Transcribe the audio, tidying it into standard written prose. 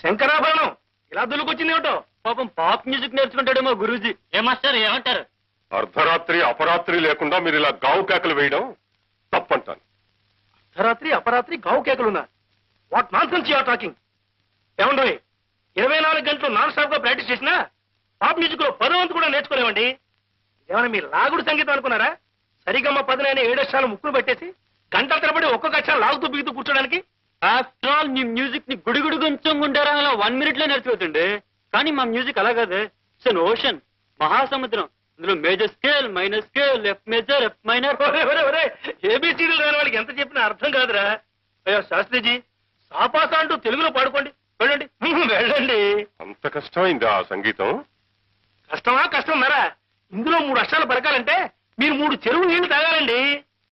శంకరాభరణం ఇలా దులుకొచ్చింది ఏమిటో? పాపం పాప్ మ్యూజిక్ నేర్చుకుంటాడేమో గురూజీ. ఏమాస్టర్ ఏమంటారు? అర్ధరాత్రి అపరాత్రి లేకుండా మీరు ఇలా గావు కేకలు వేయడం తప్పంటాను. అర్ధరాత్రి అపరాత్రి గావు కేకలున్నా? What nonsense you are talking? ఏమండోయ్, 24 గంటలు నాన్ స్టాప్ గా ప్రాక్టీస్ చేసినా పాప్ మ్యూజిక్ లో 10వ వంతు కూడా నేర్చుకోలేమండి. ఏమైనా మీరు లాగుడు సంగీతం అనుకున్నారా? సరిగమ్మ 10 7 అక్షరాలు ముక్కులు పెట్టేసి గంటల తరబడి ఒక్కొక్క అక్షరం లాగుతూ బిగుతూ కూర్చోడానికి. ఆఫ్టర్ ఆల్ నీ మ్యూజిక్ ని గుడిగుడు కొంచెం గుండారా 1 minute లో నేర్చుకోతుండే. కానీ మా మ్యూజిక్ అలా కాదు. ఇట్స్ అన్ ఓషన్, మహాసముద్రం. ఇందులో major scale, minor scale, F major, F minor. ఏబిసిడీలు రాని వాళ్ళకి ఎంత చెప్పినా అర్థం కాదురా. అయ్యో శాస్త్రిజీ, సాపాస అంటూ తెలుగులో పాడుకోండి. వెళ్ళండి వెళ్ళండి. అంత కష్టమైందా సంగీతం? కష్టమా కష్టం మరా? ఇందులో 3 అక్షరాలు పలకాలంటే మీరు 3 చెరువు నీళ్లు తాగాలండి.